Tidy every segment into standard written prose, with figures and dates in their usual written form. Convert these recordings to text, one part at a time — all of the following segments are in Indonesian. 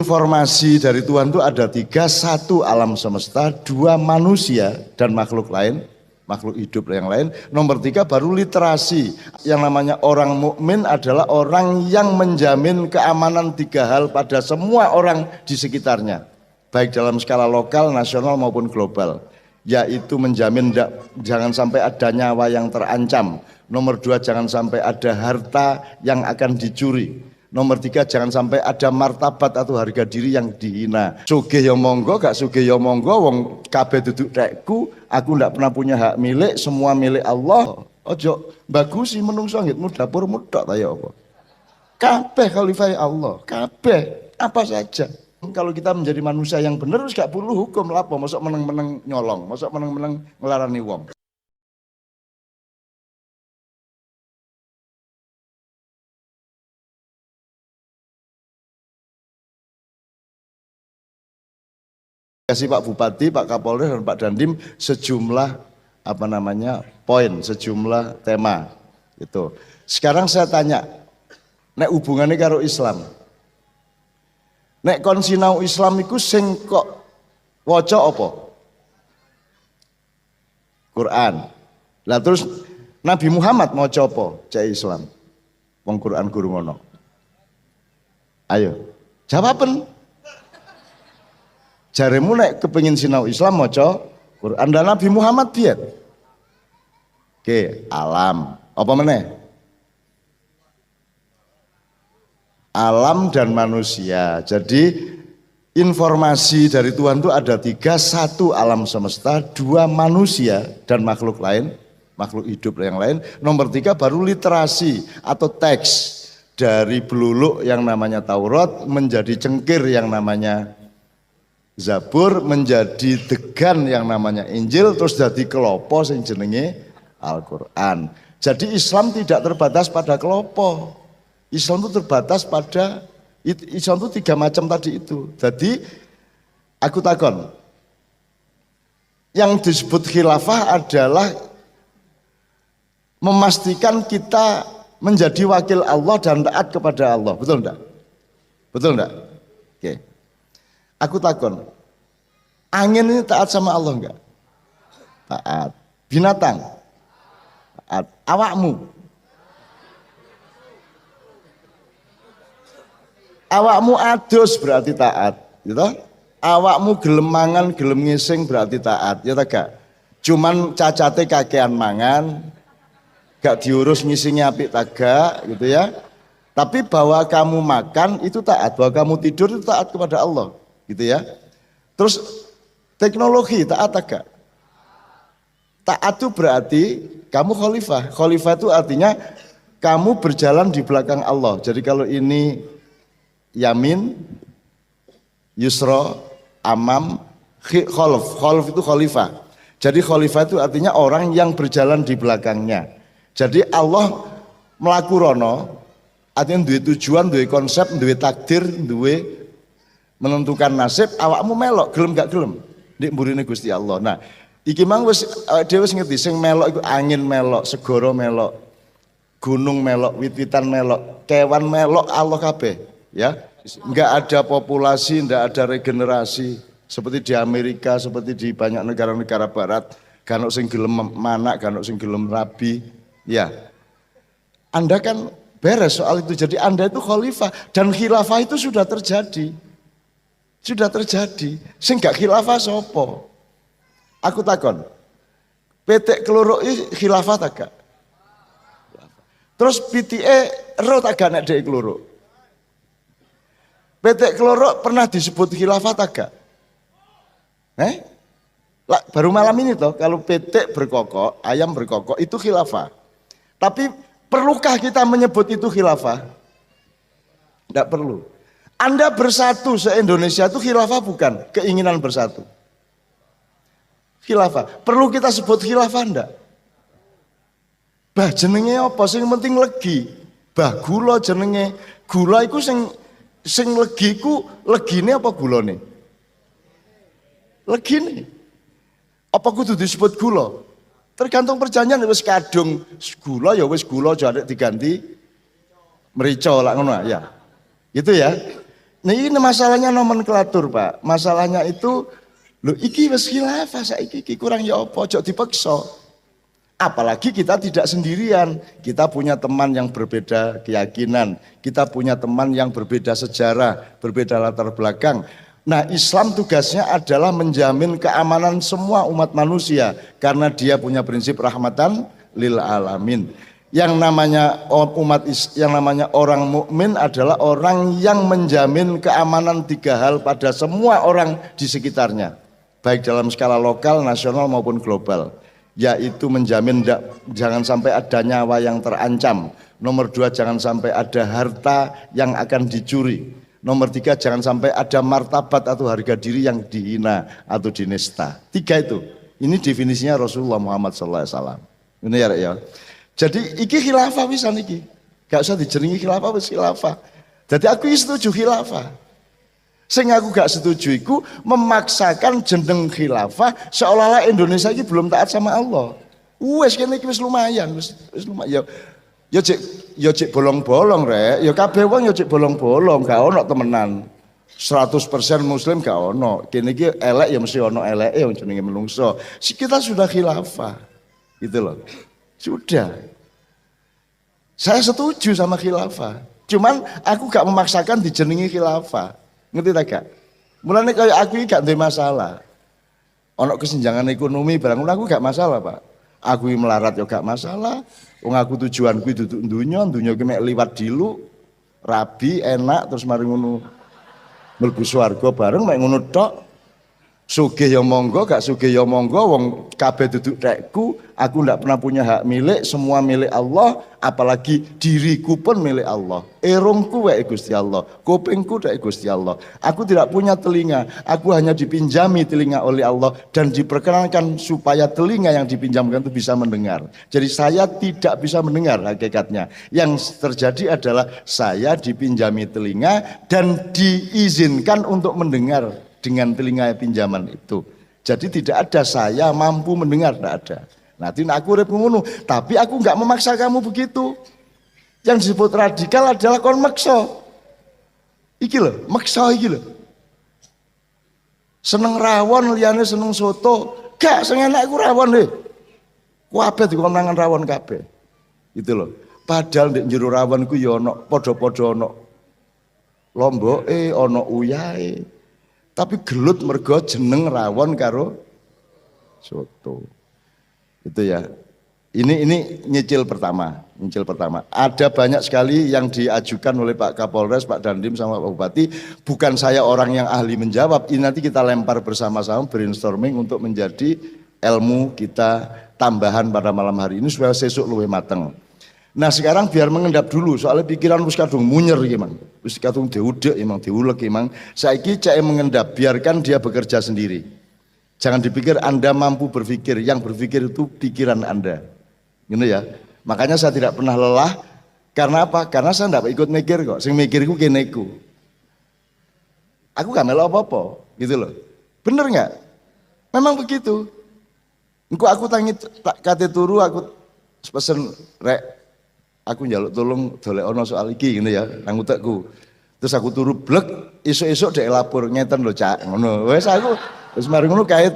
Informasi dari Tuhan itu ada tiga: satu alam semesta, dua manusia dan makhluk lain, makhluk hidup yang lain. Nomor tiga baru literasi. Yang namanya orang mukmin adalah orang yang menjamin keamanan tiga hal pada semua orang di sekitarnya, baik dalam skala lokal, nasional maupun global. Yaitu menjamin jangan sampai ada nyawa yang terancam. Nomor dua, jangan sampai ada harta yang akan dicuri. Nomor tiga, jangan sampai ada martabat atau harga diri yang dihina. Sugih ya monggo, gak sugih ya monggo, wong kabeh duduk tekku, aku ndak pernah punya hak milik, semua milik Allah. Ojo bagusi menungso ngitmu dapurmu tok ta ya apa. Kabeh khalifah Allah, kabeh apa saja. Kalau kita menjadi manusia yang benar wis gak perlu hukum lapo, mosok meneng-meneng nyolong, mosok meneng-meneng ngelarani wong. Kasih Pak Bupati, Pak Kapolres dan Pak Dandim sejumlah poin, sejumlah tema itu. Sekarang saya tanya, nek hubungannya karo Islam, nek kon sinau Islam iku sing kok waca apa? Quran. Lah terus Nabi Muhammad maca apa? Cek Islam. Wong Quran guru ngono. Ayo, jawaban. Jaremu nek kepengin sinau Islam maca Quran. Dan Nabi Muhammad piye? Oke, alam. Apa meneh? Alam dan manusia. Jadi informasi dari Tuhan itu ada tiga: satu alam semesta, dua manusia dan makhluk lain, makhluk hidup yang lain. Nomor tiga baru literasi atau teks, dari beluluk yang namanya Taurat menjadi cengkir yang namanya Zabur, menjadi degan yang namanya Injil, terus jadi kelopo sing jenenge Al-Quran. Jadi Islam tidak terbatas pada kelopo. Islam itu terbatas pada Islam itu tiga macam tadi itu. Jadi aku takon, yang disebut khilafah adalah memastikan kita menjadi wakil Allah dan taat kepada Allah. Betul enggak? Betul enggak? Oke. Aku takon, angin ini taat sama Allah enggak? Taat. Binatang? Taat. Awakmu? Awakmu adus berarti taat, gitu? Awakmu gelem mangan, gelem ngising berarti taat, ya tak? Cuman cacate kakean mangan, gak diurus ngisingnya apik tagak, gitu ya. Tapi bahwa kamu makan itu taat, bahwa kamu tidur itu taat kepada Allah, gitu ya. Terus teknologi taat agak? Taat itu berarti kamu khalifah. Khalifah itu artinya kamu berjalan di belakang Allah. Jadi kalau ini yamin, yusra, amam, khalf. Khalf itu khalifah. Jadi khalifah itu artinya orang yang berjalan di belakangnya. Jadi Allah mlaku rono, artinya duwe tujuan, duwe konsep, duwe takdir, duwe menentukan nasib. Awakmu melok, gelem gak gelem, nek mburine Gusti Allah. Nah, iki mang wis dhewe wis ngerti, sing melok iku angin melok, segara melok, gunung melok, wit-witan melok, kewan melok, Allah kabeh, ya. Enggak ada populasi, enggak ada regenerasi seperti di Amerika, seperti di banyak negara-negara barat. Gak ono sing gelem manak, gak ono sing gelem rabi, ya. Anda kan beres soal itu. Jadi Anda itu khalifah dan khilafah itu sudah terjadi. Sudah terjadi. Sing gak khilafah sopo? Aku takon. PT keloro khilafah tak gak? Terus PTE ro tak gak nek dhek keloro? PT keloro pernah disebut khilafah tak gak? Baru malam ini toh kalau PT berkokok, ayam berkokok itu khilafah. Tapi perlukah kita menyebut itu khilafah? Tidak perlu. Anda bersatu se-Indonesia itu khilafah bukan? Keinginan bersatu. Khilafah. Perlu kita sebut khilafah enggak? Bah jenenge apa? Sing penting legi. Bah gula jenenge. Gula iku sing legi ku legine apa gulane? Legine. Apa kudu disebut gula? Tergantung perjanjian wis kadung gula ya wis gula, jadi diganti merica lah ngono ya. Gitu ya. Nah ini masalahnya nomenklatur Pak. Masalahnya itu, lho iki wis khilafah saiki iki kurang ya apa, ojo dipaksa. Apalagi kita tidak sendirian, kita punya teman yang berbeda keyakinan, kita punya teman yang berbeda sejarah, berbeda latar belakang. Nah Islam tugasnya adalah menjamin keamanan semua umat manusia, karena dia punya prinsip rahmatan lil alamin. Yang namanya yang namanya orang mukmin adalah orang yang menjamin keamanan 3 hal pada semua orang di sekitarnya, baik dalam skala lokal, nasional maupun global. Yaitu menjamin jangan sampai ada nyawa yang terancam. Nomor 2, jangan sampai ada harta yang akan dicuri. Nomor 3, jangan sampai ada martabat atau harga diri yang dihina atau dinista. 3 itu. Ini definisinya Rasulullah Muhammad SAW. Ini ya. Jadi iki khilafah pisan iki. Gak usah dijenengi khilafah, wis khilafah. Jadi aku setuju khilafah. Sing aku gak setuju iku memaksakan jeneng khilafah seolah-olah Indonesia ini belum taat sama Allah. Wes kene iki wis lumayan, wis lumayan. Ya cek bolong-bolong rek, ya kabeh wong ya cek bolong-bolong, gak ono temenan. 100% muslim gak ono. Kene iki elek ya mesti ono eleke wong jenenge menungso. Kita sudah khilafah. Gitu loh. Sudah. Saya setuju sama khilafah. Cuman aku gak memaksakan dijenengi khilafah. Ngerti tak gak? Mulane kayak aku ini gak ada masalah. Ono kesenjangan ekonomi barang aku gak masalah Pak. Aku melarat ya gak masalah. Wong aku tujuanku duduk dunya ki mek liwat dilu, rabi, enak terus mari ngono mlebu swarga bareng mek ngono tok. Sugih ya monggo, gak sugih ya monggo, wong kabeh duduk tekku, aku ndak pernah punya hak milik, semua milik Allah, apalagi diriku pun milik Allah. Erungku wae Gusti Allah, kupingku wae Gusti Allah. Aku tidak punya telinga, aku hanya dipinjami telinga oleh Allah dan diperkenankan supaya telinga yang dipinjamkan itu bisa mendengar. Jadi saya tidak bisa mendengar hakikatnya. Yang terjadi adalah saya dipinjami telinga dan diizinkan untuk mendengar dengan telinga pinjaman itu. Jadi tidak ada saya mampu mendengar, tidak ada. Nanti aku urip ngono, tapi aku nggak memaksa kamu begitu. Yang disebut radikal adalah kon maksa. Iki loh, maksa iki loh. Seneng rawon liyane seneng soto, gak sing enak iku rawon deh. Kabeh dikon mangan rawon kabeh. Gitu loh. Padahal ndek njero rawon ku ya ana padha-padha ana lomboke, ana uyahe. Tapi gelut mergo jeneng rawon karo soto. Itu ya. Ini nyicil pertama. Ada banyak sekali yang diajukan oleh Pak Kapolres, Pak Dandim sama Pak Bupati. Bukan saya orang yang ahli menjawab. Ini nanti kita lempar bersama-sama brainstorming untuk menjadi ilmu kita tambahan pada malam hari ini supaya sesuk luwih mateng. Nah sekarang biar mengendap dulu, soalnya pikiran wis kadung munyer emang, wis kadung diudek emang, diulek emang. Saiki cek mengendap, biarkan dia bekerja sendiri. Jangan dipikir Anda mampu berpikir, yang berpikir itu pikiran Anda. Gitu ya. Makanya saya tidak pernah lelah. Karena apa? Karena saya tidak ikut mikir kok. Sing mikirku keneku. Aku gak melok apa-apa, gitu loh. Bener nggak? Memang begitu. Engko aku tangi kate turu, aku pesen rek. Aku njaluk tolong dolek ono soal iki ngene ya, nang utekku. Terus aku turu blek, esuk-esuk dhek lapor ngeten lho Cak, ngono. Wis aku wis mari ngono kait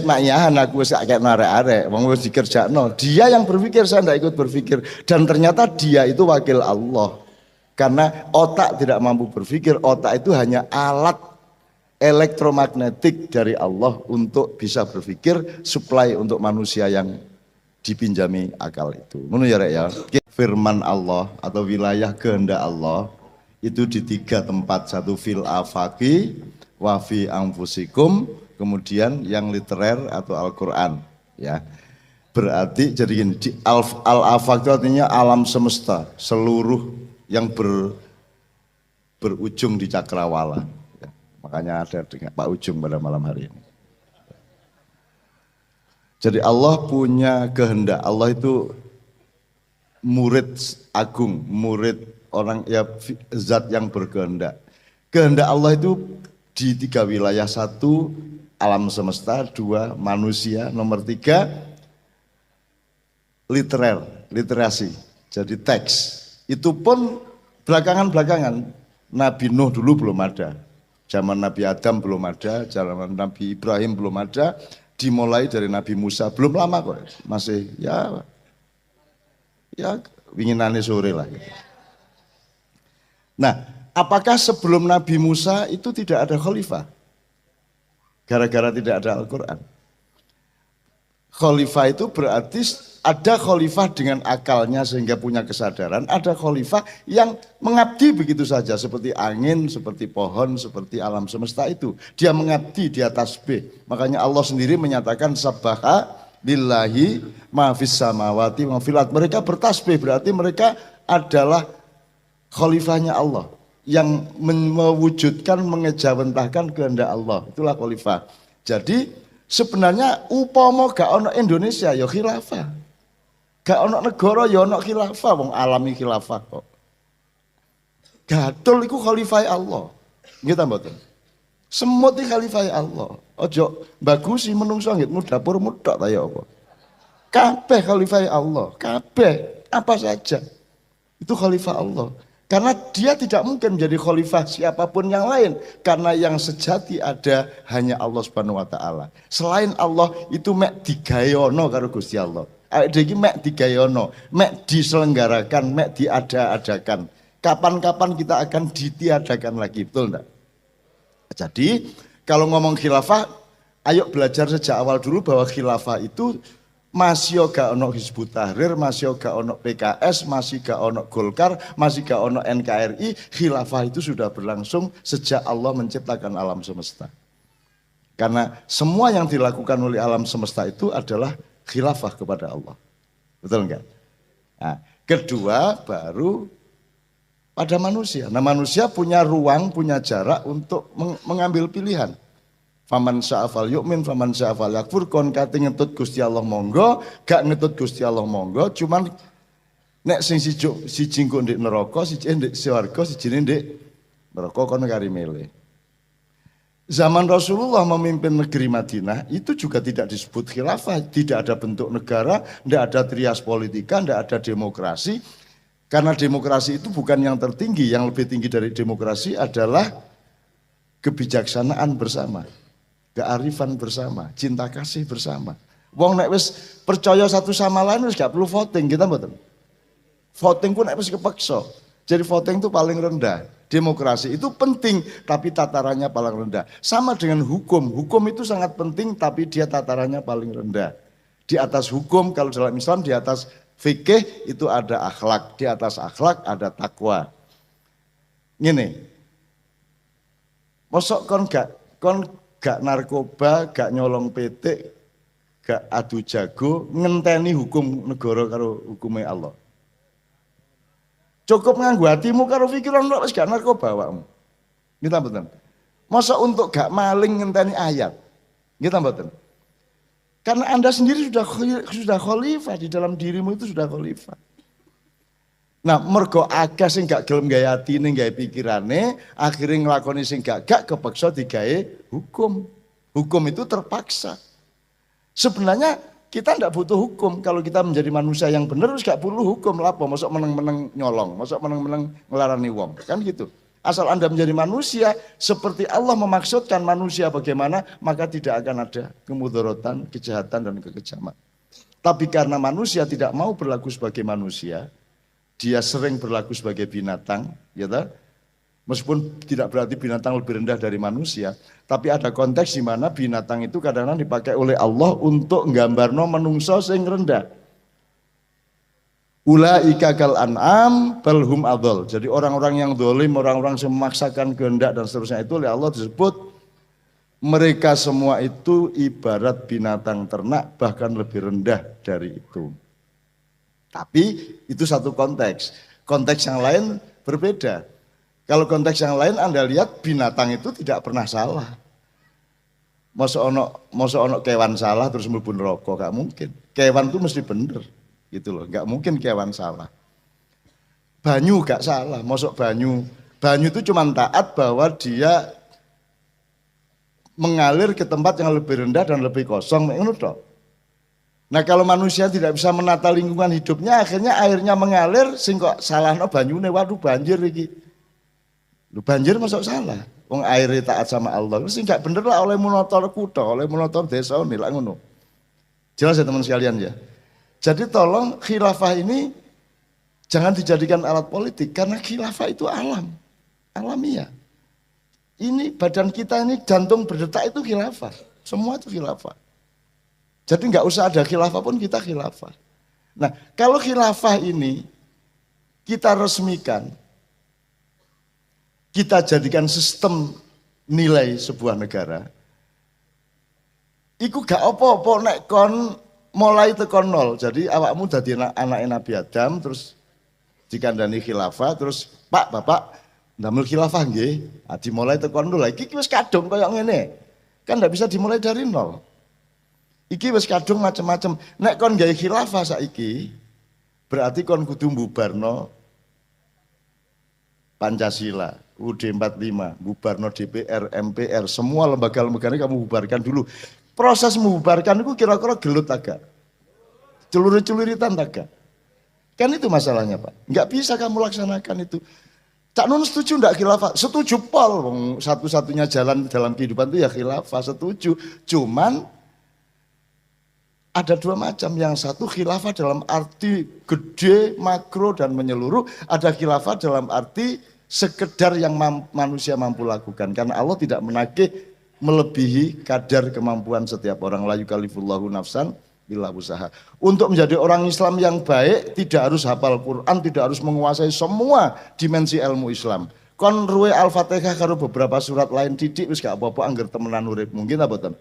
makyahan aku wis gak arek-arek, wong wis dikerjakno. Dia yang berpikir, saya ndak ikut berpikir dan ternyata dia itu wakil Allah. Karena otak tidak mampu berpikir, otak itu hanya alat elektromagnetik dari Allah untuk bisa berpikir, supply untuk manusia yang dipinjami akal itu. Ngono ya rek ya. Firman Allah atau wilayah kehendak Allah itu di 3 tempat, satu fil afaqi wa fi anfusikum, kemudian yang literer atau Al-Qur'an ya. Berarti jadi gini, al-afaq itu artinya alam semesta, seluruh yang berujung di cakrawala ya. Makanya ada dengan Pak Ujung pada malam hari ini. Jadi Allah punya kehendak. Allah itu murid agung, murid orang ya zat yang berkehendak. Kehendak Allah itu di 3 wilayah, 1 alam semesta, 2 manusia, nomor 3 literasi. Jadi teks. Itu pun belakangan-belakangan. Nabi Nuh dulu belum ada. Zaman Nabi Adam belum ada, zaman Nabi Ibrahim belum ada, dimulai dari Nabi Musa, belum lama kok. Masih ya winginane sore lah. Nah, apakah sebelum Nabi Musa itu tidak ada khalifah? Gara-gara tidak ada Al-Quran. Khalifah itu berarti ada khalifah dengan akalnya sehingga punya kesadaran, ada khalifah yang mengabdi begitu saja seperti angin, seperti pohon, seperti alam semesta itu. Dia mengabdi, dia tasbih. Makanya Allah sendiri menyatakan sabbaha lillahi ma fis samawati wa fil ardh. Mereka bertasbih berarti mereka adalah khalifahnya Allah yang mewujudkan, mengejawantahkan kehendak Allah. Itulah khalifah. Jadi sebenarnya upama gak ono Indonesia ya khilafah. Gak ono negara ya ono khilafah, wong alami khilafah kok. Gatul iku khalifah Allah. Nggih ta mboten? Semut iki khalifah Allah. Ojo bagusi menungso ngitmu dapurmu tok ta ya apa. Kabeh khalifah Allah, kabeh apa saja. Itu khalifah Allah. Karena dia tidak mungkin menjadi khalifah siapapun yang lain. Karena yang sejati ada hanya Allah Subhanahu wa taala. Selain Allah itu mek digayono karo Gusti Allah. Awake iki mek digayono, mek diselenggarakan, mek diada-adakan. Kapan-kapan kita akan ditiadakan lagi, betul enggak? Jadi kalau ngomong khilafah, ayo belajar sejak awal dulu bahwa khilafah itu masih gak ono Hizbut Tahrir, masih gak ono PKS, masih gak ono Golkar, masih gak ono NKRI. Khilafah itu sudah berlangsung sejak Allah menciptakan alam semesta. Karena semua yang dilakukan oleh alam semesta itu adalah khilafah kepada Allah. Betul enggak? Nah, kedua baru pada manusia. Nah, manusia punya ruang, punya jarak untuk mengambil pilihan. Faman sya'afal yu'min, faman sya'afal yakfur. Kon kate ngetut Gusti Allah monggo, gak ngetut Gusti Allah monggo. Cuman nek sing siji engko ndek neraka, siji ndek swarga, siji ndek neraka kon kari milih. Zaman Rasulullah memimpin negeri Madinah itu juga tidak disebut khilafah, tidak ada bentuk negara, tidak ada trias politika, tidak ada demokrasi. Karena demokrasi itu bukan yang tertinggi, yang lebih tinggi dari demokrasi adalah kebijaksanaan bersama. Kearifan bersama, cinta kasih bersama. Wong nek wis percaya satu sama lain wis gak perlu voting, kita mboten. Voting pun nek wis kepeksa. Jadi voting itu paling rendah. Demokrasi itu penting tapi tatarannya paling rendah. Sama dengan hukum. Hukum itu sangat penting tapi dia tatarannya paling rendah. Di atas hukum kalau dalam Islam di atas fikih itu ada akhlak, di atas akhlak ada takwa. Ngene. Mosok kon gak narkoba, gak nyolong petik, gak adu jago, ngenteni hukum negara karo hukume Allah. Cukup nganggo hatimu karo pikiran wis gak narkoba awakmu. Nggih ta mboten? Masa untuk gak maling ngenteni ayat. Nggih ta mboten? Karena Anda sendiri sudah khalifah di dalam dirimu itu sudah khalifah. Nah, mergo akeh sing gak gelem gawe atine, gawe pikirane, akhirnya nglakoni sing gak kepeksa digawe hukum. Hukum itu terpaksa. Sebenarnya kita ndak butuh hukum kalau kita menjadi manusia yang benar terus gak perlu hukum lapo, mosok meneng-meneng nyolong, mosok meneng-meneng ngelarani wong, kan gitu. Asal Anda menjadi manusia seperti Allah memaksudkan manusia bagaimana, maka tidak akan ada kemudaratan, kejahatan dan kekejaman. Tapi karena manusia tidak mau berlaku sebagai manusia, dia sering berlaku sebagai binatang, ya tak? Meskipun tidak berarti binatang lebih rendah dari manusia, tapi ada konteks di mana binatang itu kadang-kadang dipakai oleh Allah untuk nggambarno menungso sing rendah. Ulaika kal an'am bal hum adhal. Jadi orang-orang yang zalim, orang-orang yang memaksakan kehendak dan seterusnya itu oleh Allah disebut mereka semua itu ibarat binatang ternak, bahkan lebih rendah dari itu. Tapi itu satu konteks. Konteks yang lain berbeda. Kalau konteks yang lain Anda lihat binatang itu tidak pernah salah. Masa ono kewan salah terus mlebu neraka, gak mungkin. Kewan itu mesti bener. Gitu loh, gak mungkin kewan salah. Banyu gak salah, mosok banyu. Banyu itu cuma taat bahwa dia mengalir ke tempat yang lebih rendah dan lebih kosong, ngono tok. Nah kalau manusia tidak bisa menata lingkungan hidupnya, akhirnya airnya mengalir, sing kok salahno banyune, waduh banjir iki. Lu banjir masuk salah. Wong air taat sama Allah. Terus enggak bener lah oleh motor kutha, oleh motor desa ini lah ngono. Jelas ya teman sekalian ya. Jadi tolong khilafah ini jangan dijadikan alat politik karena khilafah itu alam, alamiah. Ini badan kita ini jantung berdetak itu khilafah, semua itu khilafah. Jadi nggak usah ada khilafah pun kita khilafah. Nah kalau khilafah ini kita resmikan, kita jadikan sistem nilai sebuah negara, iku gak apa-apa nek kon mulai tekan nol. Jadi awakmu dadi anak Nabi Adam terus dikandani khilafah terus Pak Bapak ndamel khilafah nggih. Ah dimulai tekan nol. Iki wis kadung koyo ngene. Kan ndak bisa dimulai dari nol. Iki wis kadung macam-macam. Nek kon gawe khilafah saiki berarti kon kudu mbubarno Pancasila, UUD 45, bubarno DPR, MPR, semua lembaga-lembaga ini kamu bubarkan dulu. Proses membubarkan itu kira-kira gelut agak, celurit-celuritan agak. Kan itu masalahnya Pak. Enggak bisa kamu laksanakan itu. Cak Nun setuju enggak khilafah? Setuju Pol. Satu-satunya jalan dalam kehidupan itu ya khilafah, setuju. Cuman ada dua macam. Yang satu khilafah dalam arti gede, makro dan menyeluruh. Ada khilafah dalam arti sekedar yang manusia mampu lakukan. Karena Allah tidak menagih melebihi kadar kemampuan setiap orang. La yukallifullahu nafsan illa usaha. Untuk menjadi orang Islam yang baik tidak harus hafal Quran, tidak harus menguasai semua dimensi ilmu Islam. Kon ruwe Al-Fatihah karo beberapa surat lain titik wis gak apa-apa angger temenan urip. Mungkin apa ten?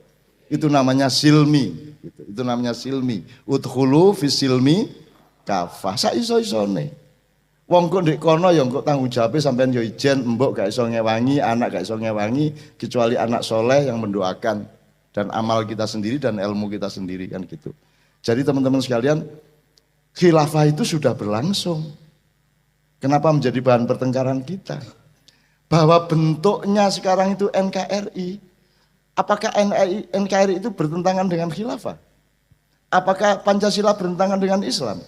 Itu namanya silmi. Itu namanya silmi. Udkhulu fis silmi kafah. Sak iso-isone. Wong kok ndek kono ya kok tanggung jawab sampean yo ijen, mbok gak iso ngewangi, anak gak iso ngewangi kecuali anak soleh yang mendoakan dan amal kita sendiri dan ilmu kita sendiri kan gitu. Jadi teman-teman sekalian, khilafah itu sudah berlangsung. Kenapa menjadi bahan pertengkaran kita? Bahwa bentuknya sekarang itu NKRI. Apakah NKRI itu bertentangan dengan khilafah? Apakah Pancasila bertentangan dengan Islam?